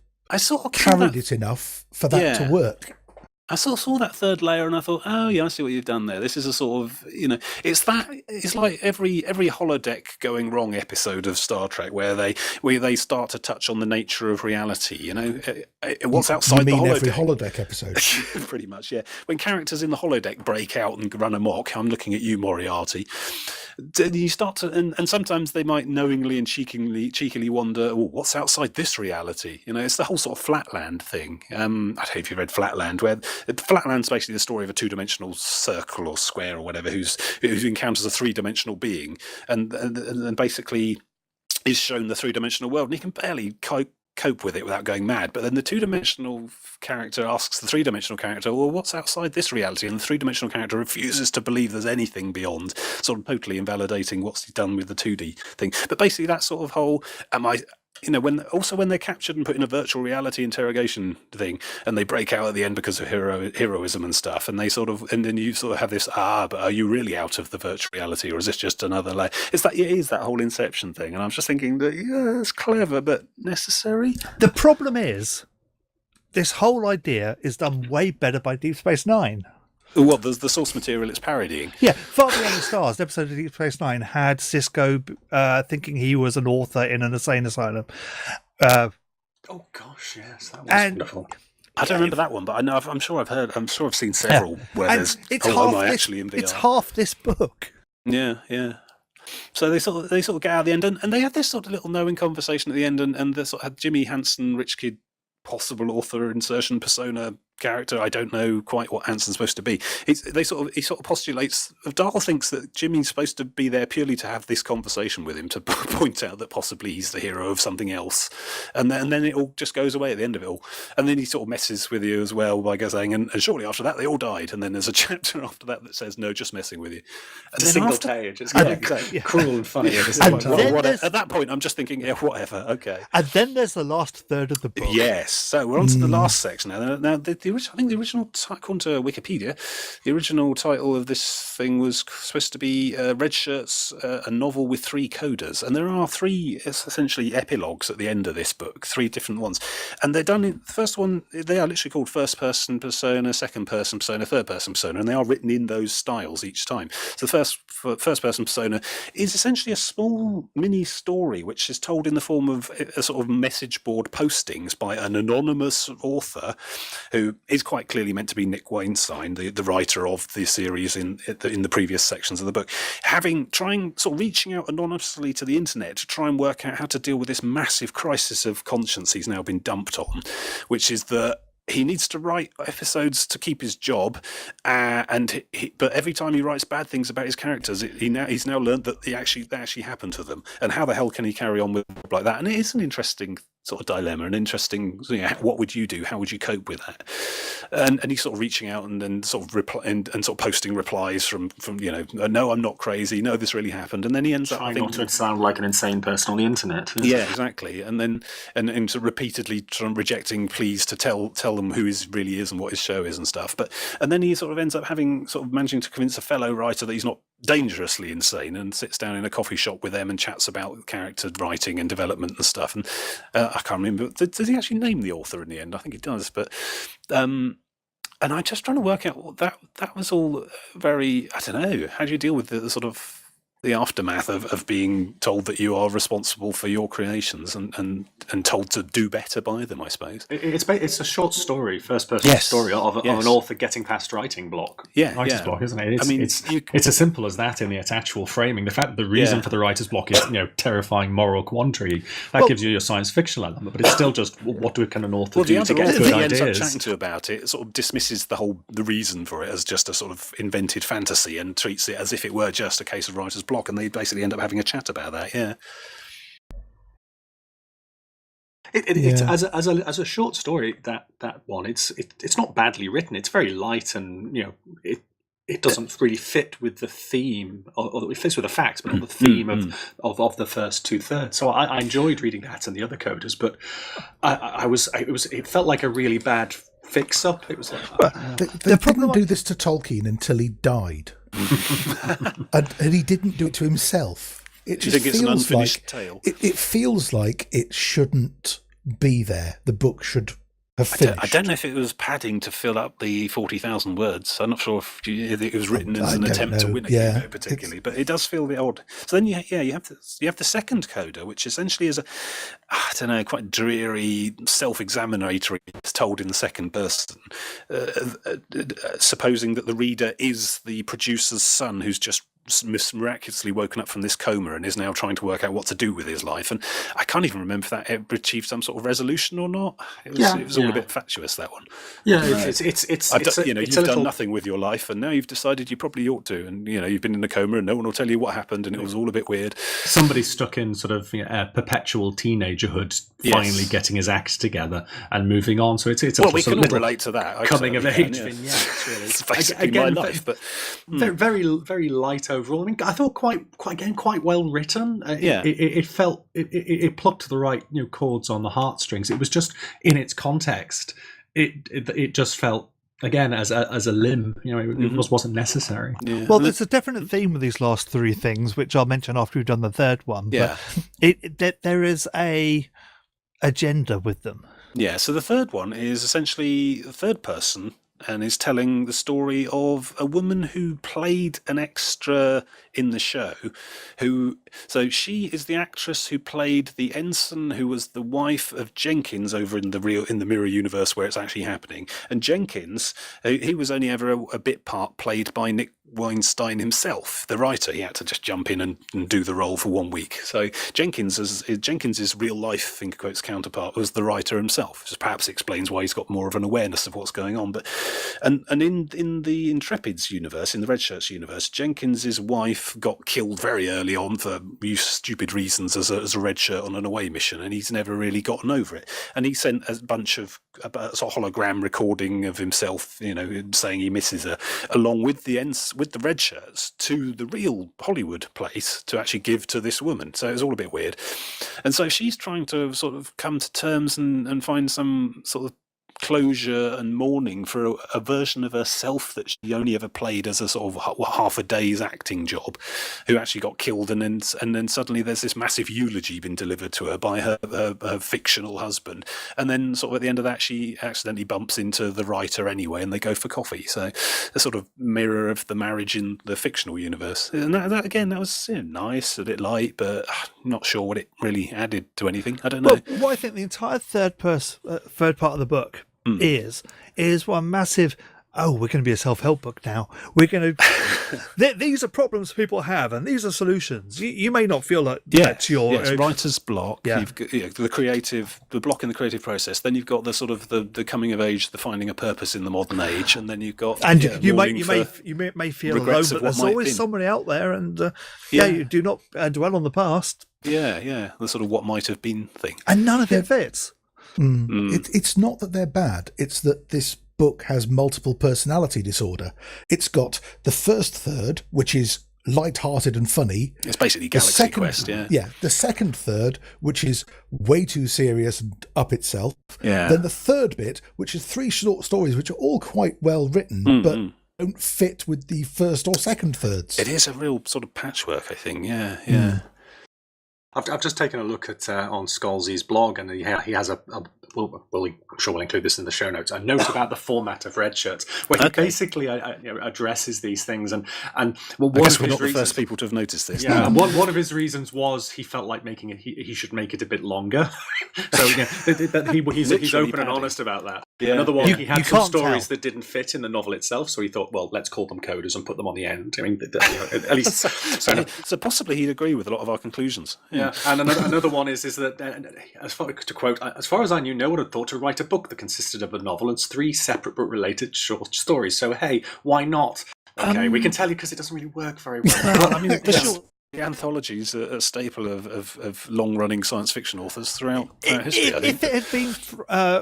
carried it enough for that to work. I sort of saw that third layer and I thought, oh yeah, I see what you've done there. This is a sort of, it's like every holodeck going wrong episode of Star Trek where they start to touch on the nature of reality. What's outside the holodeck. Every holodeck episode, pretty much, yeah. When characters in the holodeck break out and run amok, I'm looking at you, Moriarty. You start to, and sometimes they might knowingly and cheekily wonder, what's outside this reality? It's the whole sort of Flatland thing. I don't know if you've read Flatland, where Flatland's basically the story of a two-dimensional circle or square or whatever who encounters a three-dimensional being and basically is shown the three-dimensional world, and he can barely cope with it without going mad. But then the two-dimensional character asks the three-dimensional character, well, what's outside this reality? And the three-dimensional character refuses to believe there's anything beyond, sort of totally invalidating what's he done with the 2D thing. But basically that sort of whole, when they're captured and put in a virtual reality interrogation thing, and they break out at the end because of heroism and stuff, and then you sort of have this, but are you really out of the virtual reality, or is this just another layer? It is that whole Inception thing, and I'm just thinking that it's clever but necessary. The problem is, this whole idea is done way better by Deep Space Nine. Well, there's the source material it's parodying. Yeah, Far Beyond the Stars, an episode of Deep Space Nine, had Cisco thinking he was an author in an insane asylum. Oh gosh, yes, that was wonderful. I don't remember that one, but I know I'm sure I've seen several where And there's actually in VR. It's half this book. Yeah. So they sort of get out at the end, and they have this sort of little knowing conversation at the end, and they sort of had Jimmy Hansen, Rich Kid, possible author insertion persona character. I don't know quite what Hanson's supposed to be. He sort of postulates. Dahl thinks that Jimmy's supposed to be there purely to have this conversation with him, to point out that possibly he's the hero of something else, and then it all just goes away at the end of it all. And then he sort of messes with you as well by saying, and shortly after that they all died. And then there's a chapter after that says, no, just messing with you. And it's a single page. It's cruel and funny. At that point, I'm just thinking, yeah, whatever, okay. And then there's the last third of the book. Yes. So we're on to the last section now. Now I think the original, according to Wikipedia, the original title of this thing was supposed to be Redshirts, a novel with 3 coders. And there are 3 essentially epilogues at the end of this book, 3 different ones. And they're done in the first one, they are literally called first-person persona, second-person persona, third-person persona, and they are written in those styles each time. So the first-person persona is essentially a small mini story which is told in the form of a sort of message board postings by an anonymous author who is quite clearly meant to be Nick Weinstein, the writer of the series in the previous sections of the book, reaching out anonymously to the internet to try and work out how to deal with this massive crisis of conscience he's now been dumped on, which is that he needs to write episodes to keep his job, but every time he writes bad things about his characters, he's now learned that they actually happened to them, and how the hell can he carry on with like that? And it is an interesting sort of dilemma, an interesting, what would you do? How would you cope with that? And he's sort of reaching out and then sort of reply and sort of posting replies from no, I'm not crazy, no, this really happened, and then he ends up trying not to sound like an insane person on the internet. Yeah, exactly, and then and sort of repeatedly rejecting pleas to tell them who he really is and what his show is and stuff. And then he sort of ends up managing to convince a fellow writer that he's not dangerously insane, and sits down in a coffee shop with them and chats about character writing and development and stuff. And I can't remember, does he actually name the author in the end? I think he does, but and I'm just trying to work out that was all very, I don't know, how do you deal with the sort of the aftermath of being told that you are responsible for your creations and told to do better by them, I suppose. It's a short story, first-person story of an author getting past writing block. Writer's block, isn't it? It's as simple as that in its actual framing. The fact that the reason for the writer's block is terrifying moral quandary, that gives you your science fiction element, but it's still just what can an author do to get good ideas? The ends up chatting to about it sort of dismisses the reason for it as just a sort of invented fantasy and treats it as if it were just a case of writer's block, and they basically end up having a chat about that. It's as a short story, that one, it's not badly written. It's very light, and it doesn't really fit with the theme, or it fits with the facts, but not the theme of the first 2/3. So I enjoyed reading that and the other coders, but it felt like a really bad fix up. It was like they didn't do this to Tolkien until he died. and he didn't do it to himself. It just feels an unfinished tale. It feels like it shouldn't be there. The book should have finished. I don't know if it was padding to fill up the 40,000 words. I'm not sure if it was written as an attempt to win a Hugo particularly, but it does feel a bit odd. So then you have the second coda, which essentially is quite dreary, self-examinatory. It's told in the second person, supposing that the reader is the producer's son who's just miraculously woken up from this coma and is now trying to work out what to do with his life. And I can't even remember if that ever achieved some sort of resolution or not. It was all a bit fatuous, that one. Yeah, you've done nothing with your life, and now you've decided you probably ought to, and you've been in a coma, and no one will tell you what happened, and it was all a bit weird. Somebody's stuck in sort of perpetual teenagerhood, finally getting his act together and moving on. So it's we can all relate to that. Coming of age vignettes, really. It's basically my life, but very, very light overall. I mean, I thought quite well written. It felt it plucked the right chords on the heartstrings. It was just in its context. It just felt, again, as a limb, it wasn't necessary. Yeah. Well, there's a definite theme with these last three things, which I'll mention after we've done the third one. Yeah, but there is a agenda with them. Yeah. So the third one is essentially the third person, and is telling the story of a woman who played an extra in the show. So she is the actress who played the ensign who was the wife of Jenkins over in the mirror universe where it's actually happening. And Jenkins, he was only ever a bit part played by Nick Weinstein himself, the writer. He had to just jump in and do the role for 1 week. So Jenkins's real life, finger quotes, counterpart was the writer himself. Which perhaps explains why he's got more of an awareness of what's going on. But and in the Intrepids universe, in the Redshirts universe, Jenkins's wife got killed very early on for stupid reasons as a red shirt on an away mission, and he's never really gotten over it. And he sent a bunch of a sort of hologram recording of himself, saying he misses her, along with the red shirts, to the real Hollywood place to actually give to this woman. So it was all a bit weird. And so she's trying to sort of come to terms and find some sort of closure and mourning for a version of herself that she only ever played as a sort of half a day's acting job, who actually got killed, and then suddenly there's this massive eulogy been delivered to her by her fictional husband, and then sort of at the end of that she accidentally bumps into the writer anyway, and they go for coffee. So a sort of mirror of the marriage in the fictional universe, and that again, that was nice, a bit light, but I'm not sure what it really added to anything. I don't know. Well, what I think the entire third part of the book is one massive, we're going to be a self-help book now. We're going to... these are problems people have, and these are solutions. You may not feel like that's your... Yes, writer's block. Yeah. You've got, the block in the creative process. Then you've got the sort of the coming of age, the finding a purpose in the modern age, and then you've got... And you may feel alone, but there's always somebody out there, and you do not dwell on the past. Yeah, the sort of what might have been thing. And none of it fits. It's not that they're bad, it's that this book has multiple personality disorder. It's got the first third, which is light-hearted and funny. It's basically Galaxy Quest, Yeah, the second third, which is way too serious and up itself. Yeah. Then the third bit, which is 3 short stories, which are all quite well written, but don't fit with the first or second thirds. It is a real sort of patchwork, I think. Yeah. I've just taken a look at on Scalzi's blog, and he has I'm sure we'll include this in the show notes, a note about the format of Redshirts, where he basically addresses these things. And I guess we're not the first people to have noticed this. Yeah, and one of his reasons was he felt like making it. He should make it a bit longer. So he's open and honest about that. Yeah. Another one, he had some stories that didn't fit in the novel itself, so he thought, well, let's call them coders and put them on the end. I mean, at least so possibly he'd agree with a lot of our conclusions. Yeah, and another one is that as far as I knew, no one had thought to write a book that consisted of a novel and 3 separate but related short stories. So hey, why not? Okay, we can tell you because it doesn't really work very well. I mean, the anthologies are a staple of long-running science fiction authors throughout history. I think. If it had been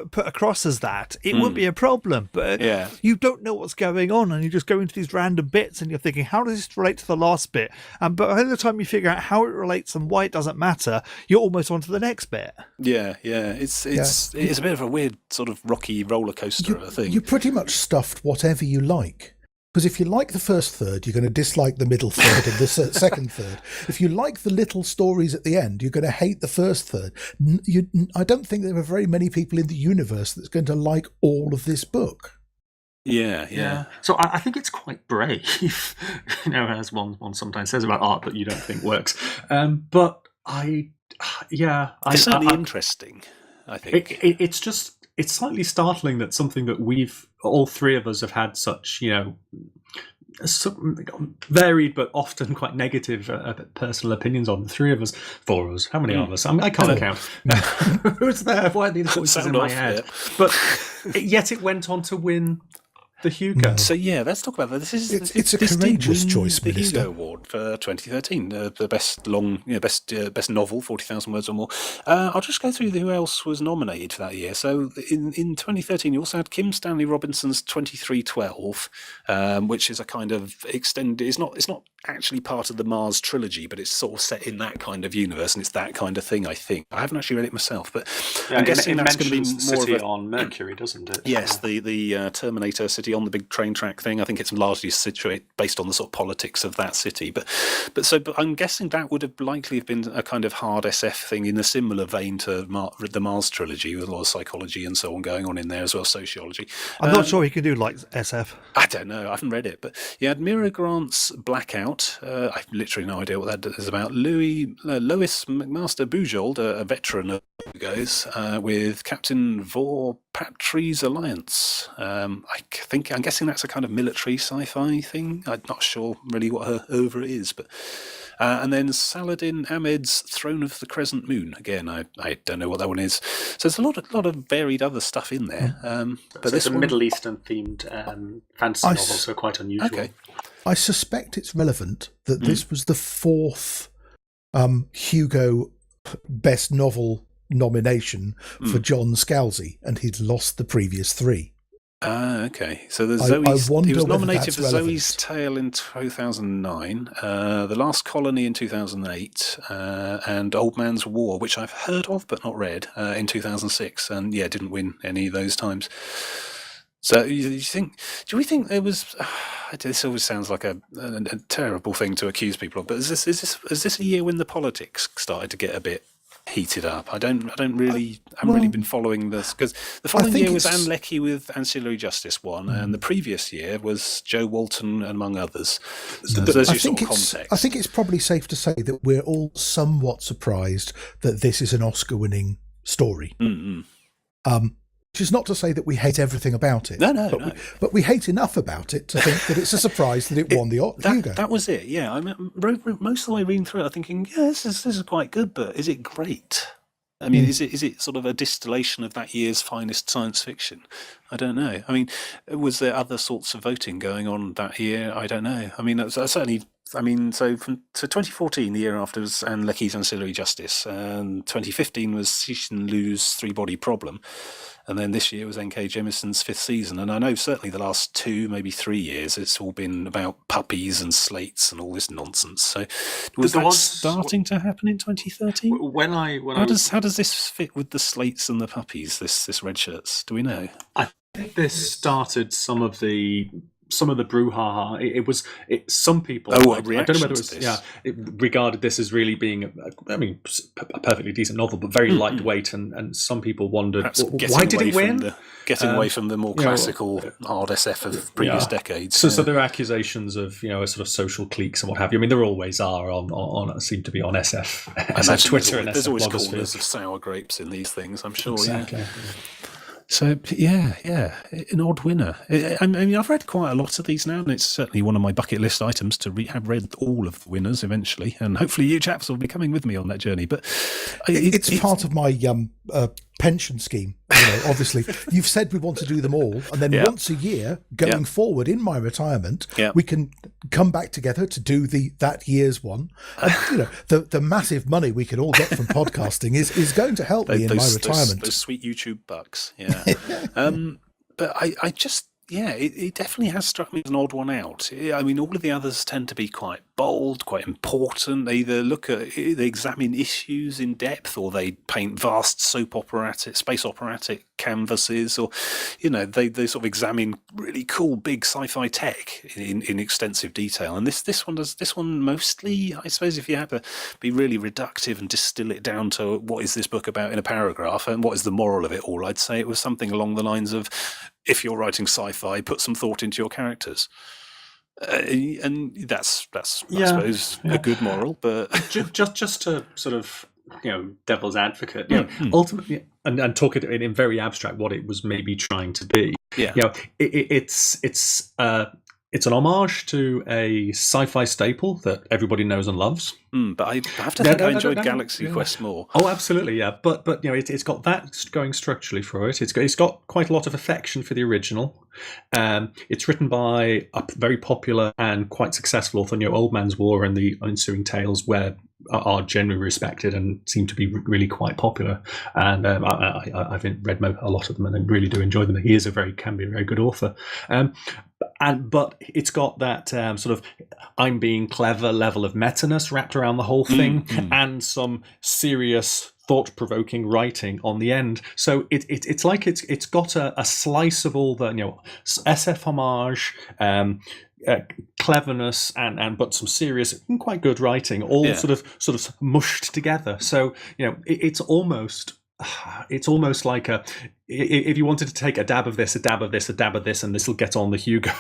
put across as that, it would be a problem. But you don't know what's going on, and you just go into these random bits, and you're thinking, how does this relate to the last bit? But by the time you figure out how it relates and why it doesn't matter, you're almost on to the next bit. Yeah. It's a bit of a weird sort of rocky roller coaster, I think. You pretty much stuffed whatever you like. Because if you like the first third, you're going to dislike the middle third and the second third. If you like the little stories at the end, you're going to hate the first third. I don't think there are very many people in the universe that's going to like all of this book. Yeah. So I think it's quite brave, as one sometimes says about art that you don't think works. But it's certainly interesting, I think. It's slightly startling that something that all 3 of us have had such, varied but often quite negative personal opinions on the three of us, four of us. How many of us? I can't count. Who's there? Why are these voices in my head? Yeah. But yet it went on to win the Hugo. So let's talk about that. It's a courageous choice, the Minister. Hugo Award for 2013, the best novel, 40,000 words or more. I'll just go through who else was nominated for that year. So in 2013, you also had Kim Stanley Robinson's 2312, which is a kind of extended. It's not actually part of the Mars trilogy, but it's sort of set in that kind of universe, and it's that kind of thing. I think I haven't actually read it myself, but I'm guessing that's going to be more city of on Mercury, doesn't it? Yes, the Terminator city on the big train track thing. I think it's largely situated based on the sort of politics of that city. But I'm guessing that would have likely have been a kind of hard SF thing in a similar vein to the Mars trilogy, with a lot of psychology and so on going on in there as well, sociology. I'm not sure he can do like SF. I don't know. I haven't read it, but you had Mira Grant's Blackout. I've literally no idea what that is about. Lois McMaster Bujold, a veteran of Hugo's, with Captain Vorpatry's Alliance. I'm guessing that's a kind of military sci-fi thing. I'm not sure really what her oeuvre is, but and then Saladin Ahmed's Throne of the Crescent Moon. Again, I don't know what that one is. So there's a lot of varied other stuff in there. But it's a Middle Eastern themed fantasy novel, so quite unusual. Okay. I suspect it's relevant that this was the fourth Hugo Best Novel nomination for John Scalzi, and he'd lost the previous three. Okay. So there's Zoe's. I wonder he was whether nominated that's for relevant. Zoe's Tale in 2009, The Last Colony in 2008, and Old Man's War, which I've heard of but not read, in 2006, and didn't win any of those times. So do we think there was? This always sounds like a terrible thing to accuse people of, but is this a year when the politics started to get a bit heated up? I haven't really been following this, because the following year was Anne Leckie with Ancillary Justice one, and the previous year was Joe Walton among others. So there's your sort of context. I think it's probably safe to say that we're all somewhat surprised that this is an Oscar-winning story. Which is not to say that we hate everything about it. No. But we hate enough about it to think that it's a surprise that it won the Hugo. That was it, yeah. I mean, most of the way reading through it, I'm thinking, this is quite good, but is it great? I mean, is it sort of a distillation of that year's finest science fiction? I don't know. I mean, was there other sorts of voting going on that year? I don't know. I mean, certainly. I mean, so 2014, the year after, was Anne Leckie's Ancillary Justice, and 2015 was Cixin Liu's Three Body Problem, and then this year was N.K. Jemisin's Fifth Season. And I know certainly the last 2, maybe 3 years, it's all been about puppies and slates and all this nonsense. So was that starting to happen in 2013? How does this fit with the slates and the puppies? This Red Shirts? Do we know? I think this started some of the brouhaha. Some people. I don't know whether it was. Regarded this as really being, a perfectly decent novel, but very lightweight, and some people wondered why did it win? Getting away from the more classical hard SF of previous decades. So there are accusations of a sort of social cliques and what have you. I mean, there always are on seem to be on SF Twitter and there's SF always blogosphere. corners of sour grapes in these things, I'm sure. Exactly. Yeah. So an odd winner. I mean, I've read quite a lot of these now, and it's certainly one of my bucket list items to have read all of the winners eventually, and hopefully you chaps will be coming with me on that journey. But it's part of my pension scheme. Obviously, you've said we want to do them all, and then once a year going forward in my retirement, we can come back together to do that year's one. And, the massive money we can all get from podcasting is going to help me in my retirement. Those sweet YouTube bucks, but I just. Yeah, it definitely has struck me as an odd one out. I mean, all of the others tend to be quite bold, quite important. They they examine issues in depth, or they paint vast space operatic canvases, or they sort of examine really cool big sci-fi tech in extensive detail. And this one mostly, I suppose, if you had to be really reductive and distill it down to what is this book about in a paragraph and what is the moral of it all, I'd say it was something along the lines of, if you're writing sci-fi, put some thought into your characters. And that's I suppose, a good moral. But just to sort of, devil's advocate, ultimately, and talk it in very abstract, what it was maybe trying to be. It's It's an homage to a sci-fi staple that everybody knows and loves. But I have to think I enjoyed Galaxy Quest more. Oh, absolutely, yeah. But it's got that going structurally for it. It's got quite a lot of affection for the original. It's written by a very popular and quite successful author, Old Man's War and the ensuing tales, where are generally respected and seem to be really quite popular. And I've read a lot of them, and I really do enjoy them. He can be a very good author. But it's got that sort of I'm being clever level of meta-ness wrapped around the whole thing, and some serious thought-provoking writing on the end. So it's like it's got a slice of all the SF homage, cleverness, and but some serious and quite good writing, all sort of mushed together. So it's almost like if you wanted to take a dab of this, a dab of this, a dab of this, and this will get on the Hugo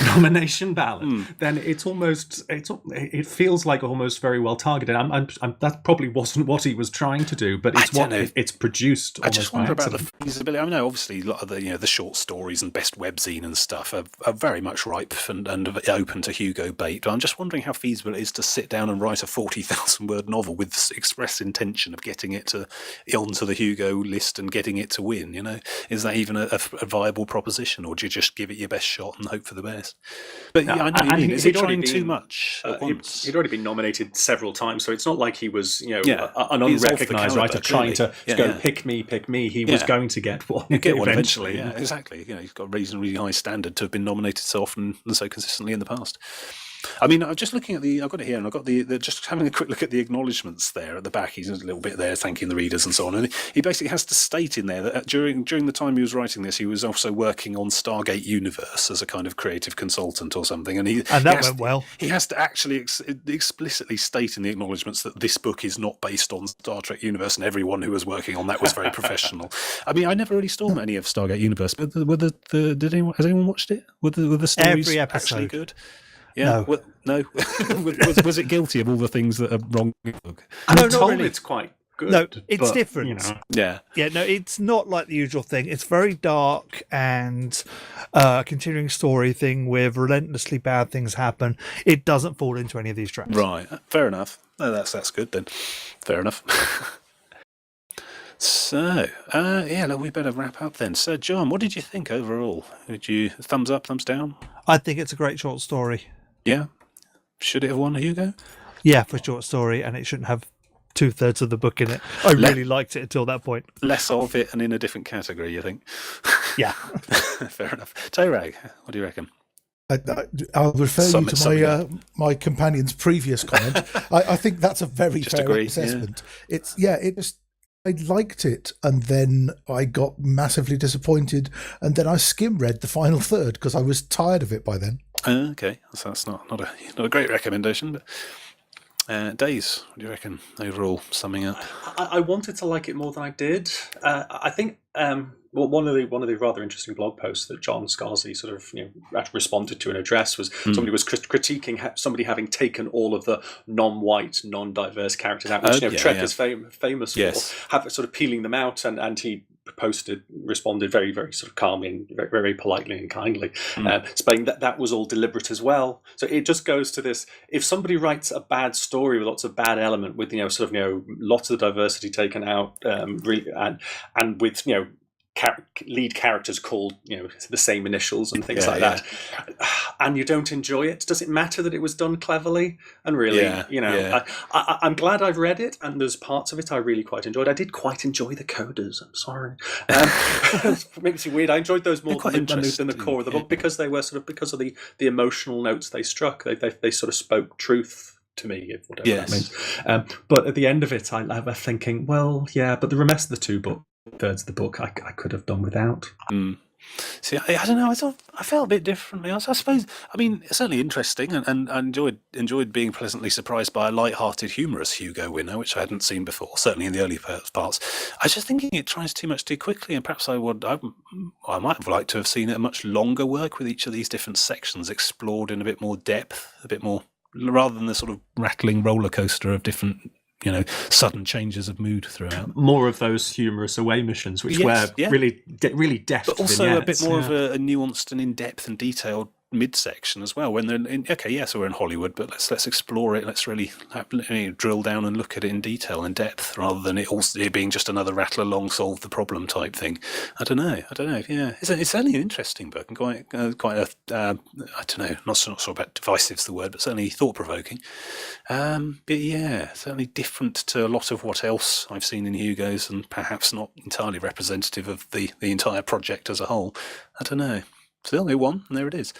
nomination ballot, then it feels like almost very well targeted. That probably wasn't what he was trying to do, but it's produced. I just wonder about the feasibility. I mean, obviously, a lot of the short stories and best webzine and stuff are very much ripe and open to Hugo bait. But I'm just wondering how feasible it is to sit down and write a 40,000-word novel with express intention of getting it onto the Hugo list and getting it to win. Is that even a viable proposition, or do you just give it your best shot and hope for the best? But I know what you mean. Is it trying too much at once? He'd already been nominated several times, so it's not like he was, an unrecognised writer trying to go pick me. He was going to get one. Get one eventually. Yeah, exactly. He's got a reasonably high standard to have been nominated so often and so consistently in the past. I mean, I'm just looking at I've got it here, and I've got just having a quick look at the acknowledgements there at the back. He's a little bit there thanking the readers and so on. And he basically has to state in there that during the time he was writing this, he was also working on Stargate Universe as a kind of creative consultant or something. And that went well. He has to actually explicitly state in the acknowledgements that this book is not based on Star Trek Universe, and everyone who was working on that was very professional. I mean, I never really saw any of Stargate Universe, but has anyone watched it? Were the stories every episode actually good? Yeah. No. was it guilty of all the things that are wrong in the book? I'm told really. It's quite good. No, it's different. Yeah. No, it's not like the usual thing. It's very dark and a continuing story thing with relentlessly bad things happen. It doesn't fall into any of these traps. Right. Fair enough. No, that's good then. Fair enough. So, look, we better wrap up then. So, John, what did you think overall? Did you thumbs up, thumbs down? I think it's a great short story. Yeah. Should it have won a Hugo? Yeah, for a short story, and it shouldn't have 2/3 of the book in it. I really liked it until that point. Less of it and in a different category, you think? Yeah. Fair enough. Toerag, what do you reckon? I'll refer you to my companion's previous comment. I think that's a very fair assessment. Yeah. I liked it, and then I got massively disappointed, and then I skim-read the final third because I was tired of it by then. Okay, so that's not a great recommendation, but Days, what do you reckon overall, summing up? I wanted to like it more than I did. I think one of the rather interesting blog posts that John Scalzi sort of responded to an address was somebody was critiquing somebody having taken all of the non-white, non-diverse characters out, which Trek is famous for, sort of peeling them out, and he responded very, very sort of calmly, very, very politely and kindly, saying that was all deliberate as well. So it just goes to this: if somebody writes a bad story with lots of bad element, with lots of the diversity taken out, really, and with lead characters called the same initials and things like that, and you don't enjoy it, does it matter that it was done cleverly? And really, I'm glad I've read it, and there's parts of it I really quite enjoyed. I did quite enjoy the coders. I'm sorry, it makes me weird. I enjoyed those more than the core of the book, because they were because of the emotional notes they struck. They sort of spoke truth to me, whatever that means. But at the end of it, I was thinking, well, yeah, but the rest of the two-thirds of the book I could have done without. See, I don't know. I felt a bit differently. I suppose. I mean, it's certainly interesting, and I enjoyed being pleasantly surprised by a light-hearted, humorous Hugo winner, which I hadn't seen before. Certainly in the early parts. I was just thinking it tries too much too quickly, and perhaps I might have liked to have seen a much longer work with each of these different sections explored in a bit more depth, a bit more, rather than the sort of rattling roller coaster of different, sudden changes of mood throughout. More of those humorous away missions, which were really deft, but also vignettes, a bit more of a nuanced and in-depth and detailed midsection as well. When they're in, okay, yes, we're in Hollywood, but let's explore it. Let's really drill down and look at it in detail and depth, rather than it being just another rattle along, solve the problem type thing. I don't know. Yeah, it's certainly an interesting book and quite a I don't know, not sure about divisive's the word, but certainly thought provoking. But yeah, certainly different to a lot of what else I've seen in Hugo's, and perhaps not entirely representative of the entire project as a whole. I don't know. Still, they won, and there it is.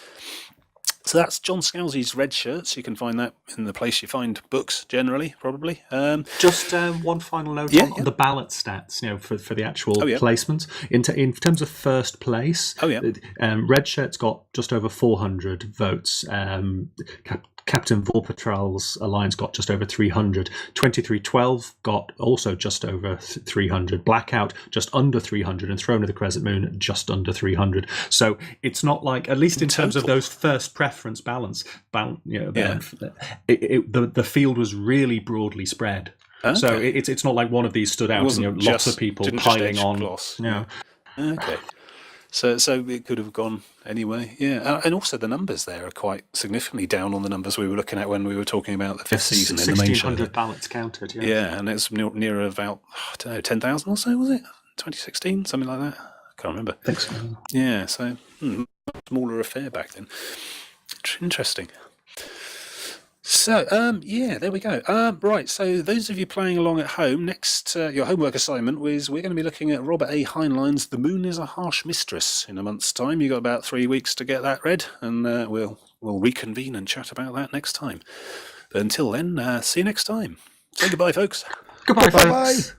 So that's John Scalzi's Redshirts. You can find that in the place you find books generally, probably. Just one final note on the ballot stats, for the actual placements. In terms of first place, Redshirts got just over 400 votes. Captain Vorpatrol's Alliance got just over 300. 2312 got also just over 300. Blackout just under 300, and Throne of the Crescent Moon just under 300. So it's not like, at least in terms of those first preference balance, the field was really broadly spread. Okay. So it's not like one of these stood out and lots of people piling on. Okay. So it could have gone anyway, yeah. And also the numbers there are quite significantly down on the numbers we were looking at when we were talking about the fifth season in the main show. 1,600 ballots counted, yeah. Yeah, and it's near about, I don't know, 10,000 or so, was it? 2016, something like that? I can't remember. I think so. Yeah, so smaller affair back then. Interesting. So, there we go. Right, so those of you playing along at home, next, your homework assignment was we're going to be looking at Robert A. Heinlein's The Moon is a Harsh Mistress in a month's time. You've got about 3 weeks to get that read, and we'll reconvene and chat about that next time. But until then, see you next time. Say goodbye, folks. Goodbye, folks.